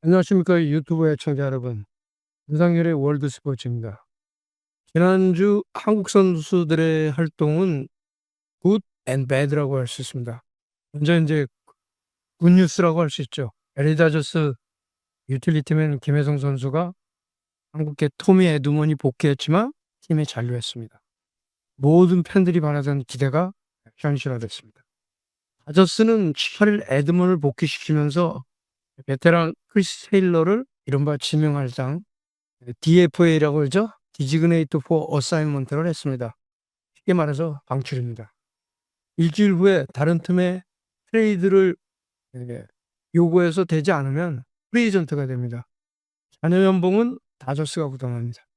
안녕하십니까 유튜브 애청자 여러분. 윤상열의 월드스포츠입니다. 지난주 한국 선수들의 활동은 굿 앤 배드라고 할 수 있습니다. 먼저 인제 굿뉴스라고 할 수 있죠. LA 다저스 유틸리티맨 김혜성 선수가 한국계 토미 에드먼이 복귀했지만 팀에 잔류했습니다. 모든 팬들이 바라던 기대가 현실화됐습니다. 다저스는 7일 에드먼을 복귀시키면서 베테랑 크리스 테일러를 이른바 지명할당 DFA라고 하죠. 디지그네이트 포 어사인먼트를 했습니다. 쉽게 말해서 방출입니다. 일주일 후에 다른 팀의 트레이드를 요구해서 되지 않으면 프리에이전트가 됩니다. 잔여 연봉은 다저스가 부담합니다.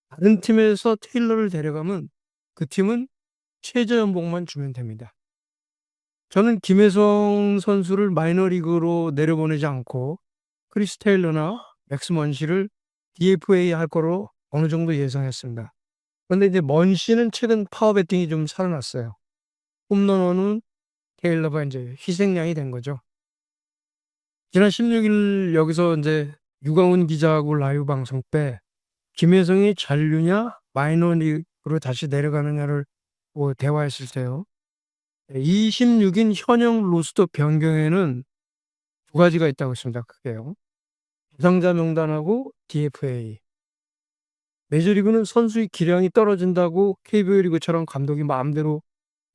다른 팀에서 테일러를 데려가면 그 팀은 최저 연봉만 주면 됩니다. 저는 김혜성 선수를 마이너리그로 내려보내지 않고 크리스 테일러나 맥스 먼시를 DFA 할 거로 어느 정도 예상했습니다. 그런데 이제 먼시는 최근 파워 배팅이 좀 살아났어요. 홈런왕은 테일러가 이제 희생양이 된 거죠. 지난 16일 여기서 이제 유강훈 기자하고 라이브 방송 때 김혜성이 잔류냐 마이너리그로 다시 내려가느냐를 대화했을 때요. 26인 현역 로스터 변경에는 두 가지가 있다고 했습니다. 크게요. 부상자 명단하고 DFA. 메이저리그는 선수의 기량이 떨어진다고 KBO 리그처럼 감독이 마음대로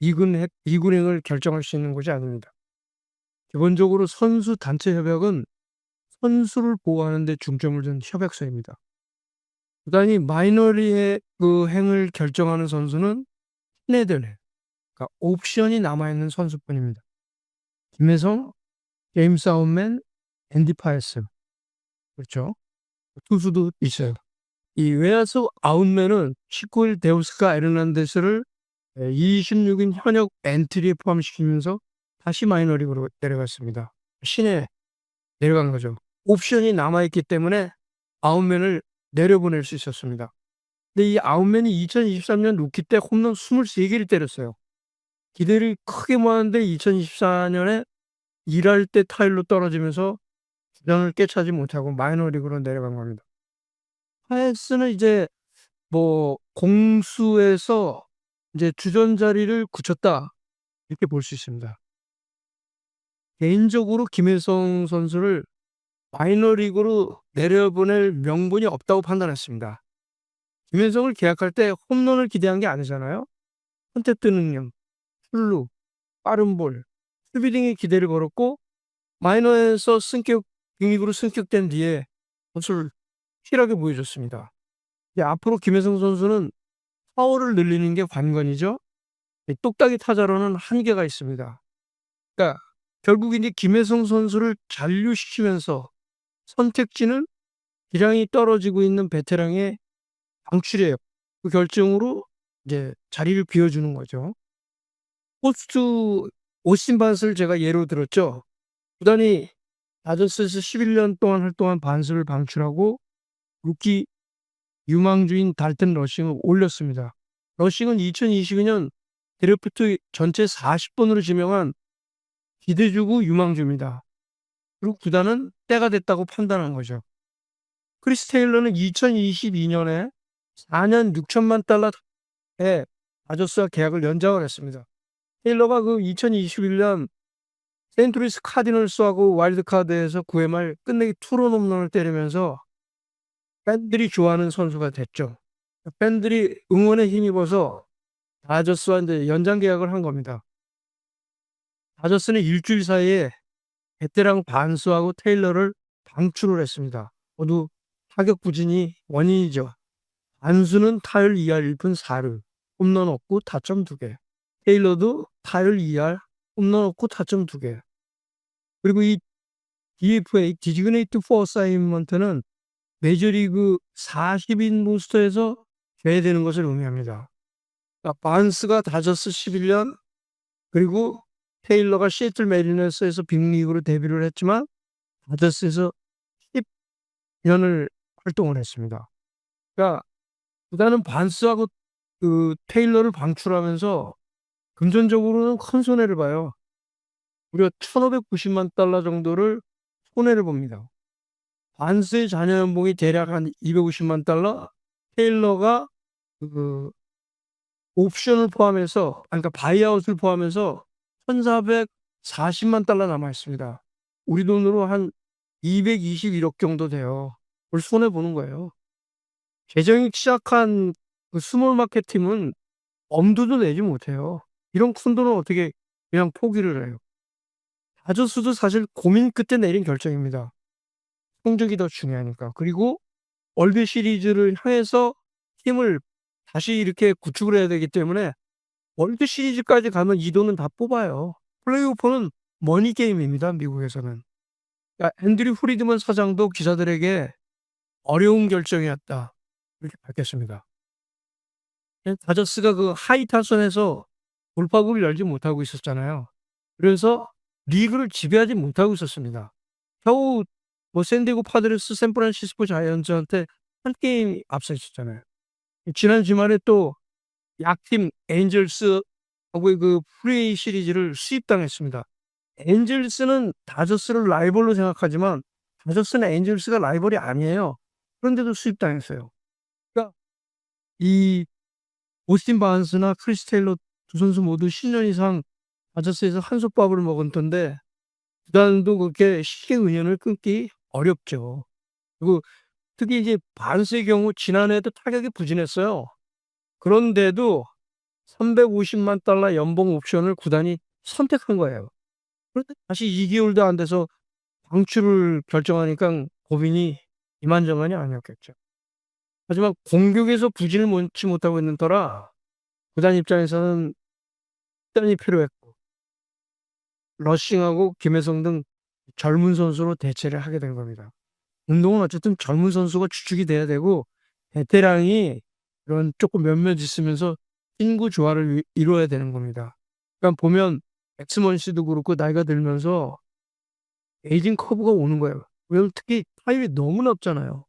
이군행을 결정할 수 있는 것이 아닙니다. 기본적으로 선수 단체 협약은 선수를 보호하는 데 중점을 둔 협약서입니다. 구단이 마이너리의 그 행을 결정하는 선수는 신뢰될 해, 그러니까 옵션이 남아있는 선수뿐입니다. 김혜성, 제임스 아웃맨, 앤디 파에스. 그렇죠. 투수도 있어요. 이 외야수 아웃맨은 19일 데우스카 에르난데스를 26인 현역 엔트리에 포함시키면서 다시 마이너리그로 내려갔습니다. 신에 내려간 거죠. 옵션이 남아있기 때문에 아웃맨을 내려보낼 수 있었습니다. 근데 이 아웃맨이 2023년 루키 때 홈런 23개를 때렸어요. 기대를 크게 모았는데 2024년에 일할 때 타율로 떨어지면서 주전을 깨차지 못하고 마이너리그로 내려간 겁니다. 파에스는 이제 공수에서 이제 주전 자리를 굳혔다 이렇게 볼 수 있습니다. 개인적으로 김혜성 선수를 마이너리그로 내려보낼 명분이 없다고 판단했습니다. 김혜성을 계약할 때 홈런을 기대한 게 아니잖아요. 컨택트 능력, 출루, 빠른 볼, 수비 등의 기대를 걸었고 마이너에서 빅리그로 승격된 뒤에 것을 확실하게 보여줬습니다. 이제 앞으로 김혜성 선수는 파워를 늘리는 게 관건이죠. 똑딱이 타자로는 한계가 있습니다. 그러니까 결국 이제 김혜성 선수를 잔류시키면서 선택지는 기량이 떨어지고 있는 베테랑의 방출이에요. 그 결정으로 이제 자리를 비워주는 거죠. 포스트 오스틴 반스를 제가 예로 들었죠. 구단이 다저스에서 11년 동안 활동한 반스를 방출하고 루키 유망주인 달튼 러싱을 올렸습니다. 러싱은 2022년 드래프트 전체 40번으로 지명한 기대주고 유망주입니다. 그리고 구단은 때가 됐다고 판단한 거죠. 크리스 테일러는 2022년에 4년 6천만 달러에 다저스와 계약을 연장을 했습니다. 테일러가 그 2021년 세인트루이스 카디널스하고 와일드카드에서 9회 말 끝내기 투런 홈런을 때리면서 팬들이 좋아하는 선수가 됐죠. 팬들이 응원에 힘입어서 다저스와 이제 연장 계약을 한 겁니다. 다저스는 일주일 사이에 베테랑 반스하고 테일러를 방출을 했습니다. 모두 타격 부진이 원인이죠. 반스는 타율 2할 1푼 4厘, 홈런 없고 타점 2개. 테일러도 타율 2할, 홈런 없고 타점 2개. 그리고 이 DFA, 디지그네이트 포 어사인먼트는 메이저리그 40인 로스터에서 제외되는 것을 의미합니다. 그러니까 반스가 다저스 11년, 그리고 테일러가 시애틀 메리너스에서 빅리그로 데뷔를 했지만 다저스에서 10년을 활동을 했습니다. 그러니까 구단은 반스하고 그 테일러를 방출하면서 금전적으로는 큰 손해를 봐요. 무려 $1,590만 정도를 손해를 봅니다. 반스의 자녀 연봉이 대략 한 250만 달러, 테일러가 그 옵션을 포함해서, 그러니까 바이아웃을 포함해서 1,440만 달러 남아 있습니다. 우리 돈으로 한 221억 정도 돼요. 그걸 손해 보는 거예요. 재정이 취약한 그 스몰 마켓 팀은 엄두도 내지 못해요. 이런 큰 돈을 어떻게 그냥 포기를 해요. 다저스도 사실 고민 끝에 내린 결정입니다. 성적이 더 중요하니까. 그리고 월드 시리즈를 향해서 팀을 다시 이렇게 구축을 해야 되기 때문에 월드 시리즈까지 가면 이 돈은 다 뽑아요. 플레이오프는 머니 게임입니다, 미국에서는. 그러니까 앤드류 프리드먼 사장도 기자들에게 "어려운 결정이었다." 이렇게 밝혔습니다. 다저스가 그 하위 타선에서 돌파구를 열지 못하고 있었잖아요. 그래서 리그를 지배하지 못하고 있었습니다. 겨우 뭐 샌디에고 파드레스, 샌프란시스코 자이언츠한테 한 게임 앞서 있었잖아요. 지난 주말에 또 약팀 엔젤스하고의 그 프리웨이 시리즈를 수입당했습니다. 엔젤스는 다저스를 라이벌로 생각하지만 다저스는 엔젤스가 라이벌이 아니에요. 그런데도 수입당했어요. 그러니까 이 오스틴 바운스나 크리스 테일러 두 선수 모두 10년 이상 다저스에서 한솥밥을 먹었던데 구단도 그렇게 쉽게 은연을 끊기 어렵죠. 그리고 특히 이제 바운스의 경우 지난해에도 타격이 부진했어요. 그런데도 350만 달러 연봉 옵션을 구단이 선택한 거예요. 그런데 다시 2개월도 안 돼서 방출을 결정하니까 고민이 이만저만이 아니었겠죠. 하지만 공격에서 부진을 면치 못하고 있는 터라 구단 입장에서는 수단이 필요했고 러싱하고 김혜성 등 젊은 선수로 대체를 하게 된 겁니다. 운동은 어쨌든 젊은 선수가 주축이 돼야 되고 베테랑이 이런 조금 몇몇 있으면서 친구 조화를 이루어야 되는 겁니다. 그러니까 보면 엑스먼 씨도 그렇고 나이가 들면서 에이징 커브가 오는 거예요. 왜냐면 특히 타율이 너무 높잖아요.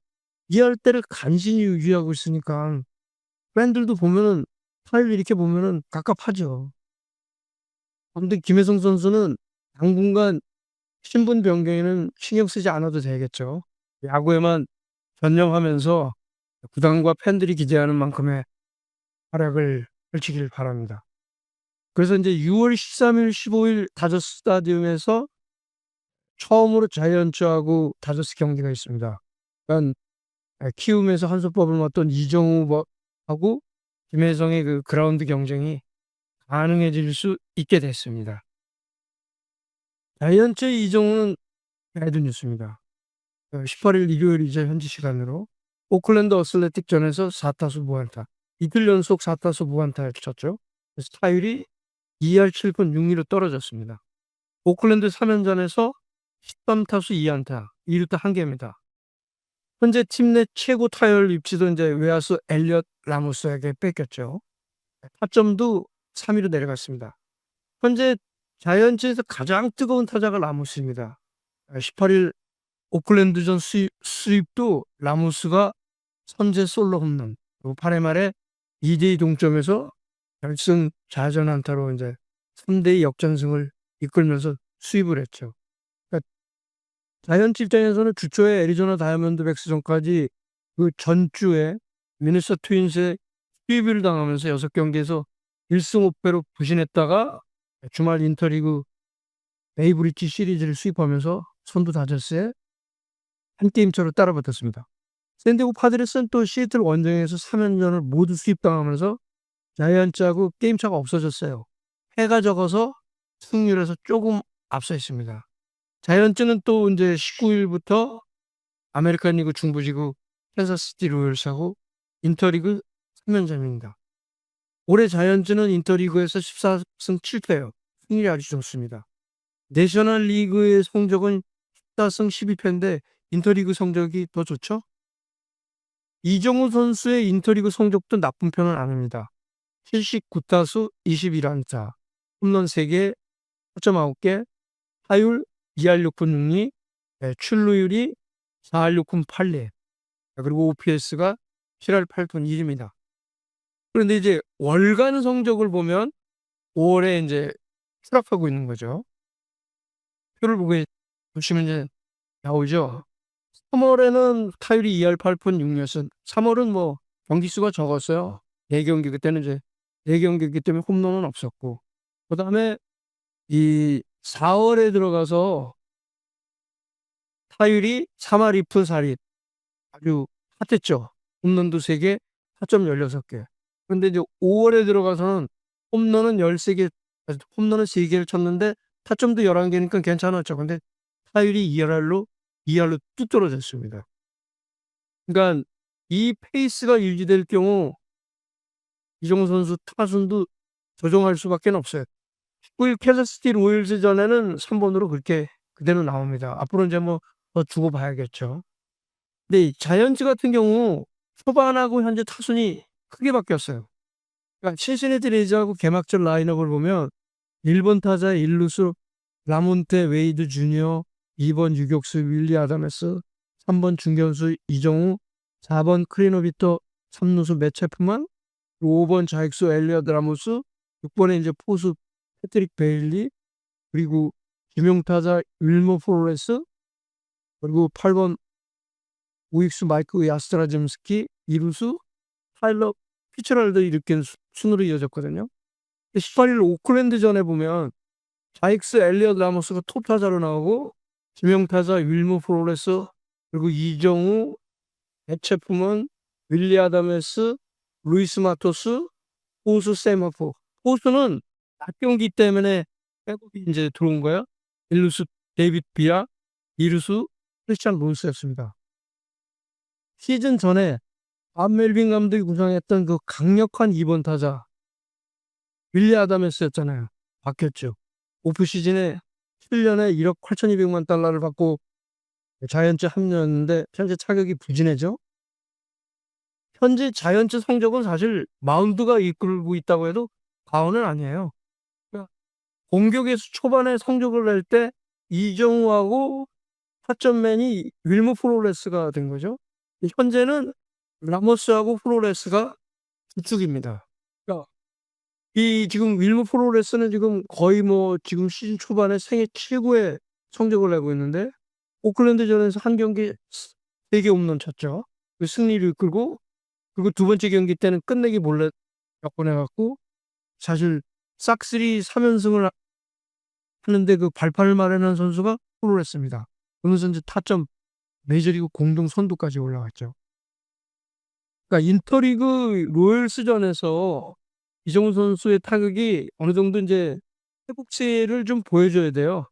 이할 때를 간신히 유지하고 있으니까 팬들도 보면은 타율 이렇게 보면은 갑갑하죠. 아무튼 김혜성 선수는 당분간 신분 변경에는 신경 쓰지 않아도 되겠죠. 야구에만 전념하면서 구단과 팬들이 기대하는 만큼의 활약을 펼치길 바랍니다. 그래서 인제 6월 13일, 15일 다저스 스타디움에서 처음으로 자이언츠하고 다저스 경기가 있습니다. 그러니깐 키움에서 한솥밥을 먹었던 이정우 하고 김혜성의 그 그라운드 경쟁이 가능해질 수 있게 됐습니다. 자이언츠의 이정우는 배드 뉴스입니다. 18일 일요일이죠, 현지 시간으로. 오클랜드 어슬레틱전에서 4타수 무안타. 이틀 연속 4타수 무안타를 쳤죠. 그래서 타율이 2할 7푼 6리로 떨어졌습니다. 오클랜드 3연전에서 13타수 2안타, 2루타 1개입니다. 현재 팀 내 최고 타율 입지도 인제 외야수 엘리엇 라모스에게 뺏겼죠. 타점도 3위로 내려갔습니다. 현재 자이언츠에서 가장 뜨거운 타자가 라모스입니다. 18일 오클랜드전 수입도 라모스가 선제 솔로 홈런, 그리고 8회 말에 2대2 동점에서 결승 좌전 안타로 인제 3대2 역전승을 이끌면서 수입을 했죠. 그러니까 자이언츠 입장에서는 주초에 애리조나 다이아몬드백스전까지 그 전주에 미네소타 트윈스에 수입을 당하면서 6경기에서 1승 5패로 부진했다가 주말 인터리그 베이브리지 시리즈를 수입하면서 선두 다저스에 한 게임 차로 따라붙었습니다. 샌디에고 파드레스는 또 시애틀 원정에서 3연전을 모두 수입당하면서 자이언츠하고 게임 차가 없어졌어요. 해가 적어서 승률에서 조금 앞서 있습니다. 자이언츠는 또 인제 19일부터 아메리칸 리그 중부지구 캔자스시티 로열스하고 인터리그 3연전입니다. 올해 자이언츠는 인터리그에서 14승 7패예요. 승률이 아주 좋습니다. 내셔널 리그의 성적은 14승 12패인데 인터리그 성적이 더 좋죠? 이정우 선수의 인터리그 성적도 나쁜 편은 아닙니다. 79타수 21안타, 홈런 3개, 타점 9개, 타율 2할 6푼 6리, 출루율이 4할 6푼 8리, 그리고 OPS가 7할 8푼 1입니다. 그런데 이제 월간 성적을 보면 5월에 인제 추락하고 있는 거죠. 표를 보시면 이제 나오죠. 3 월에는 타율이 2할 8푼 6리였어요. 3 월은 뭐 경기 수가 적었어요. 4 경기 그때는 이제 4 경기이기 때문에 홈런은 없었고. 그다음에 이 4 월에 들어가서 타율이 3할 2푼 4리 아주 핫했죠. 홈런도 3 개, 타점 16개. 그런데 이제 5 월에 들어가서는 홈런은 13 개, 홈런은 3 개를 쳤는데 타점도 11 개니까 괜찮았죠. 근데 타율이 2할로 뚝 떨어졌습니다. 그러니까 이 페이스가 유지될 경우 이정우 선수 타순도 조정할 수밖에 없어요. 19일 캔자스시티 로열즈전에는 3 번으로 그렇게 그대로 나옵니다. 앞으로 인제 뭐 더 두고 봐야겠죠. 근데 이 자이언츠 같은 경우 초반하고 현재 타순이 크게 바뀌었어요. 그러니까 신시내티 레이저하고 개막전 라인업을 보면 1번 타자 1 루수 라몬테 웨이드 주니어, 2번 유격수 윌리 아다메스, 3번 중견수 이정우, 4번 크리노비터, 3 루수 맷 체프만, 5번 좌익수 엘리엇 라모스, 6 번에 인제 포수 패트릭 베일리, 그리고 지명타자 윌머 플로레스, 그리고 8번 우익수 마이크 야스트라즘스키, 2 루수 타일러 피츠럴드 이렇게 순으로 이어졌거든요. 18일 오클랜드전에 보면 좌익수 엘리엇 라모스가 톱 타자로 나오고 지명타자 윌머 플로레스, 그리고 이정우, 맷 체프먼, 윌리 아다메스, 루이스 마토스, 포수 샘 허프. 포수는 낮 경기 때문에 백업이 인제 들어온 거예요. 1 루수 데이빗 비아, 2 루수 크리스찬 론스였습니다. 시즌 전에 밥 멜빈 감독이 구상했던 그 강력한 2번 타자 윌리 아다메스였잖아요. 바뀌었죠. 오프 시즌에 7 년에 1억 8,200만 달러를 받고 자이언츠 합류했는데 현재 타격이 부진해져. 현재 자이언츠 성적은 사실 마운드가 이끌고 있다고 해도 과언은 아니에요. 그러니까 공격에서 초반에 성적을 낼 때 이정우하고 타점맨이 윌머 플로레스가 된 거죠. 현재는 라모스하고 플로레스가 주축입니다. 그러니까 이 지금 윌머 플로레스는 지금 거의 뭐 지금 시즌 초반에 생애 최고의 성적을 내고 있는데 오클랜드전에서 한 경기에 3개 홈런 쳤죠. 그 승리를 이끌고, 그리고 두 번째 경기 때는 끝내기 몰래 몇 번 해 갖고 사실 싹쓸이 3 연승을 하는데 그 발판을 마련한 선수가 플로레스입니다. 그러면서 인제 타점 메이저리그 공동 선두까지 올라갔죠. 그러니까 인터리그 로열스전에서 이정우 선수의 타격이 어느 정도 인제 회복세를 좀 보여줘야 돼요.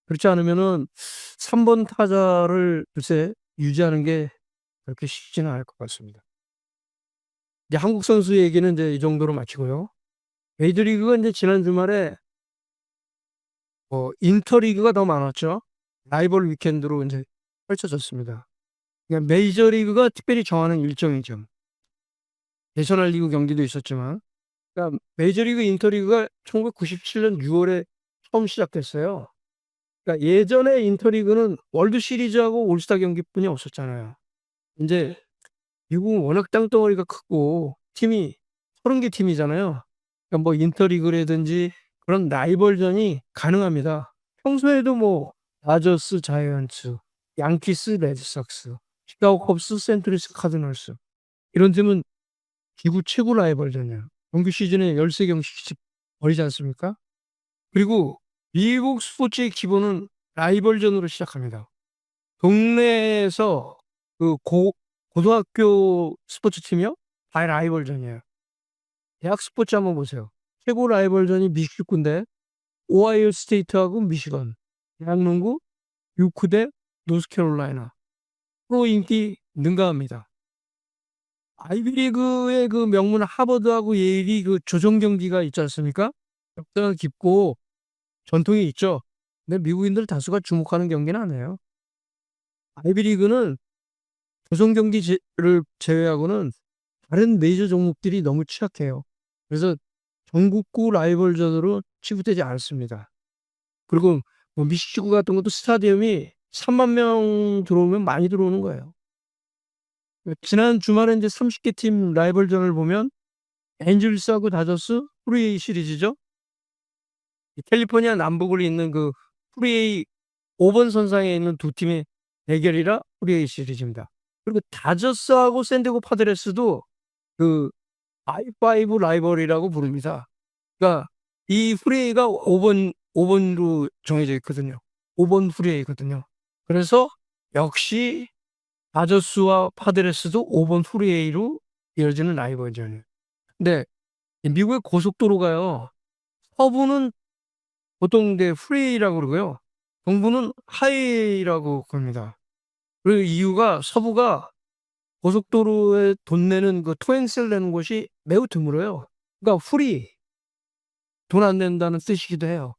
그렇지 않으면은 3번 타자를 글쎄 유지하는 게 그렇게 쉽지는 않을 것 같습니다. 이제 한국 선수 얘기는 인제 이 정도로 마치고요. 메이저리그가 인제 지난 주말에 인터리그가 더 많았죠. 라이벌 위켄드로 인제 펼쳐졌습니다. 그러니까 메이저리그가 특별히 정하는 일정이죠. 내셔널 리그 경기도 있었지만. 그러니까 메이저리그 인터리그가 1997년 6 월에 처음 시작됐어요. 그러니까 예전에 인터리그는 월드 시리즈하고 올스타 경기뿐이 없었잖아요. 인제 미국은 워낙 땅덩어리가 크고 팀이 30개 팀이잖아요. 그러니까 뭐 인터리그라든지 그런 라이벌전이 가능합니다. 평소에도 뭐 다저스, 자이언츠, 양키스, 레드삭스, 시카고 컵스, 센트루이스 카디널스 이런 팀은 기구 최고 라이벌전이에요. 정규 시즌에 13 경기씩 벌이지 않습니까? 그리고 미국 스포츠의 기본은 라이벌전으로 시작합니다. 동네에서 그 고등학교 스포츠팀이요? 다 라이벌전이에요. 대학 스포츠 한번 보세요. 최고 라이벌전이 미식구인데 오하이오 스테이트하고 미시건, 대학 농구 유크 대 노스캐롤라이나. 프로 인기 능가합니다. 아이비리그의 그 명문 하버드하고 예일이 그 조정 경기가 있지 않습니까? 역사가 깊고 전통이 있죠. 근데 미국인들 다수가 주목하는 경기는 아니에요. 아이비리그는 조정 경기를 제외하고는 다른 메이저 종목들이 너무 취약해요. 그래서 전국구 라이벌전으로 취급되지 않습니다. 그리고 뭐 미식축구 같은 것도 스타디움이 3만 명 들어오면 많이 들어오는 거예요. 지난 주말에 인제 30개 팀 라이벌전을 보면 엔젤스하고 다저스 프리에이 시리즈죠. 이 캘리포니아 남북을 잇는 그 프리에이 5번 선상에 있는 두 팀의 대결이라 프리웨이 시리즈입니다. 그리고 다저스하고 샌디에고 파드레스도 그 I5 라이벌이라고 부릅니다. 그러니까 이 프리웨이가 5번으로 정해져 있거든요. 5번 프리웨이거든요. 그래서 역시 다저스와 파드레스도 5번 프리웨이로 이어지는 라이벌전이에요. 근데 이 미국의 고속도로가요. 서부는 보통 이제 프리웨이라고 그러고요. 동부는 하이웨이라고 그럽니다. 그 이유가 서부가 고속도로에 돈 내는 그 토행세를 내는 곳이 매우 드물어요. 그러니까 프리, 돈 안 낸다는 뜻이기도 해요.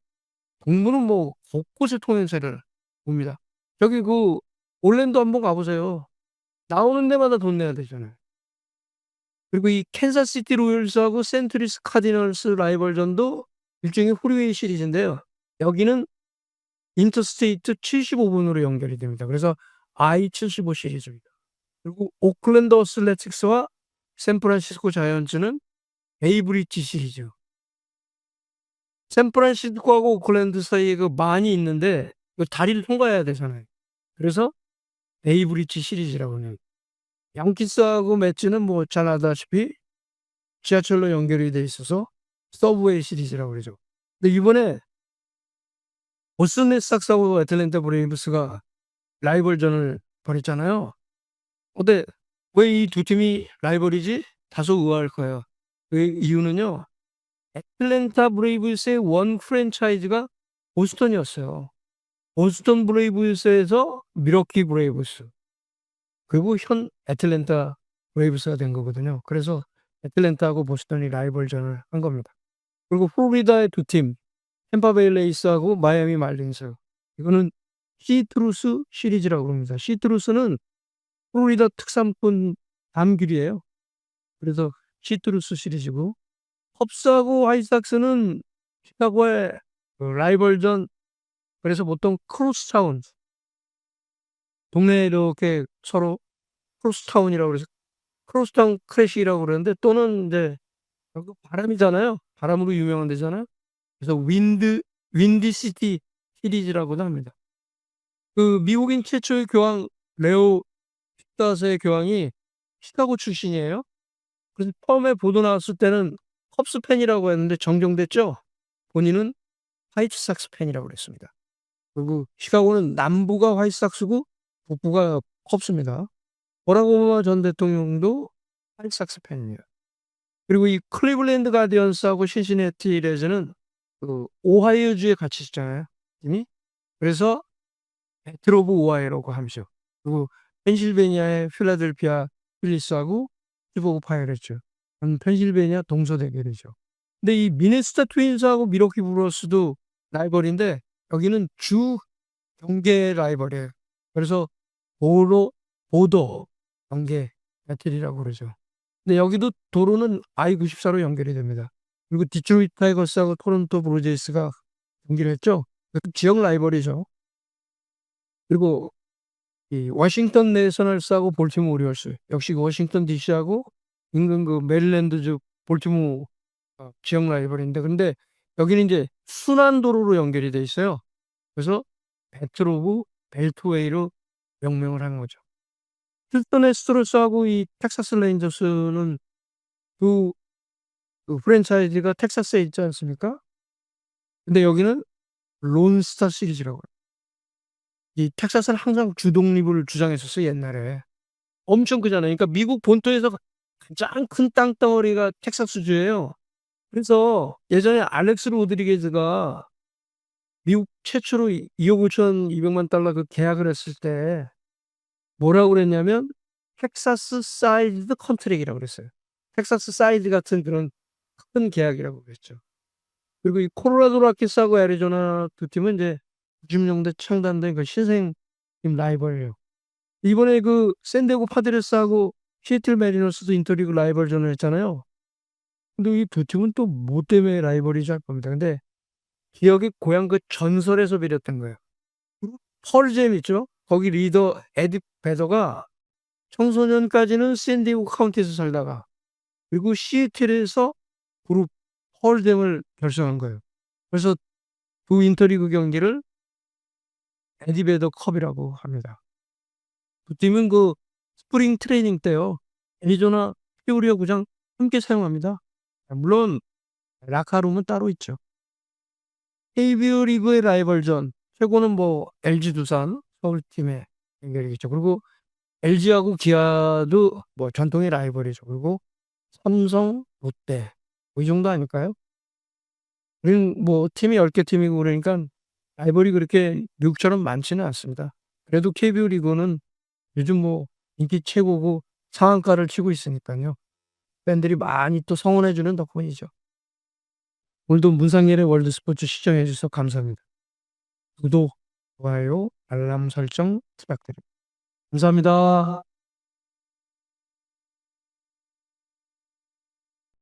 동부는 뭐 곳곳에 토행세를 봅니다. 저기 그 올랜도 한번 가 보세요. 나오는 데마다 돈 내야 되잖아요. 그리고 이 캔자스시티 로열스하고 센트루이스 카디널스 라이벌전도 일종의 프리웨이 시리즈인데요. 여기는 인터스테이트 75번으로 연결이 됩니다. 그래서 I-75 시리즈입니다. 그리고 오클랜드 어슬레틱스와 샌프란시스코 자이언츠는 베이브리지 시리즈. 샌프란시스코하고 오클랜드 사이에 그 만이 있는데 그 다리를 통과해야 되잖아요. 그래서 베이브리지 시리즈라고 해요. 양키스하고 매치는 뭐 잘 아다시피 지하철로 연결이 돼 있어서 서브웨이 시리즈라고 그러죠. 근데 이번에 보스턴 레드삭스하고 애틀랜타 브레이브스가 라이벌전을 벌였잖아요. 근데 왜 이 두 팀이 라이벌이지? 다소 의아할 거예요. 그 이유는요. 애틀랜타 브레이브스의 원 프랜차이즈가 보스턴이었어요. 보스턴 브레이브스에서 밀워키 브레이브스, 그리고 현 애틀랜타 브레이브스가 된 거거든요. 그래서 애틀랜타하고 보스턴이 라이벌전을 한 겁니다. 그리고 플로리다의 두 팀, 템파베이 레이스하고 마이애미 말린스. 이거는 시트루스 시리즈라고 합니다. 시트루스는 플로리다 특산품 감귤이에요. 그래서 시트루스 시리즈고, 컵스하고 화이트삭스는 시카고의 그 라이벌전. 그래서 보통 크로스타운, 동네에 이렇게 서로 크로스타운이라고 그래서 크로스타운 크래시라고 그러는데, 또는 이제 결국 바람이잖아요. 바람으로 유명한 데잖아요. 그래서 윈디시티 시리즈라고도 합니다. 그 미국인 최초의 교황 레오 14세 교황이 시카고 출신이에요. 그래서 처음에 보도 나왔을 때는 컵스 팬이라고 했는데 정정됐죠. 본인은 화이트삭스 팬이라고 그랬습니다. 그리고 시카고는 남부가 화이트삭스고 북부가 컵스입니다. 버락 오바마 전 대통령도 화이트삭스 팬이에요. 그리고 이 클리블랜드 가디언스하고 신시내티 레즈는 그 오하이오주에 같이 있잖아요, 팀이. 그래서 배틀 오브 오하이오라고 하죠. 그리고 펜실베니아의 필라델피아 필리스하고 피츠버그 파이어츠죠. 펜실베니아 동서 대결이죠. 근데 이 미네소타 트윈스하고 밀워키 브루어스도 라이벌인데 여기는 주 경계 라이벌이에요. 그래서 보도 경계 배틀이라고 그러죠. 근데 여기도 도로는 I-94로 연결이 됩니다. 그리고 디트로이트 타이거스하고 토론토 블루제이스가 경기를 했죠. 지역 라이벌이죠. 그리고 이 워싱턴 내셔널스하고 볼티모어 오리올스, 역시 워싱턴 DC하고 인근 그 메릴랜드주 볼티모어 지역 라이벌인데, 근데 여기는 이제 순환 도로로 연결이 돼 있어요. 그래서 배틀 오브 벨트웨이로 명명을 한 거죠. 휴스턴 애스트로스하고 이 텍사스 레인저스는 그 프랜차이즈가 텍사스에 있지 않습니까? 근데 여기는 론스타 시리즈라고 해요. 이 텍사스는 항상 주독립을 주장했었어요, 옛날에. 엄청 크잖아요. 그러니까 미국 본토에서 가장 큰 땅덩어리가 텍사스주예요. 그래서 예전에 알렉스 로드리게즈가 미국 최초로 2억 5,200만 달러 그 계약을 했을 때 뭐라고 그랬냐면 텍사스 사이즈드 컨트랙이라고 그랬어요. 텍사스 사이즈 같은 그런 큰 계약이라고 그랬죠. 그리고 이 콜로라도 로키스하고 애리조나 두 팀은 이제 90년대 창단된 그 신생 팀 라이벌이에요. 이번에 그 샌디에고 파드레스하고 시애틀 메리너스도 인터리그 라이벌전을 했잖아요. 근데 이 두 팀은 또 뭐 때문에 라이벌이지 할 겁니다. 근데 기억이 고향 그 전설에서 비롯된 거예요. 펄잼 있죠? 거기 리더 에디 베더가 청소년까지는 샌디에고 카운티에서 살다가, 그리고 시애틀에서 그룹 펄잼을 결성한 거예요. 그래서 두 인터리그 경기를 에디 베더 컵이라고 합니다. 두 팀은 그 스프링 트레이닝 때요. 애리조나 피오리 야구장 함께 사용합니다. 물론 라카룸은 따로 있죠. KBO 리그의 라이벌전 최고는 뭐 LG 두산 서울팀의 대결이겠죠. 그리고 LG하고 기아도 뭐 전통의 라이벌이죠. 그리고 삼성, 롯데 뭐 이 정도 아닐까요? 우리는 뭐 팀이 10개 팀이고 그러니까 라이벌이 그렇게 미국처럼 많지는 않습니다. 그래도 KBO 리그는 요즘 뭐 인기 최고고 상한가를 치고 있으니까요. 팬들이 많이 또 성원해 주는 덕분이죠. 오늘도 문상열의 월드스포츠 시청해 주셔서 감사합니다. 구독, 좋아요, 알람 설정 부탁드립니다. 감사합니다.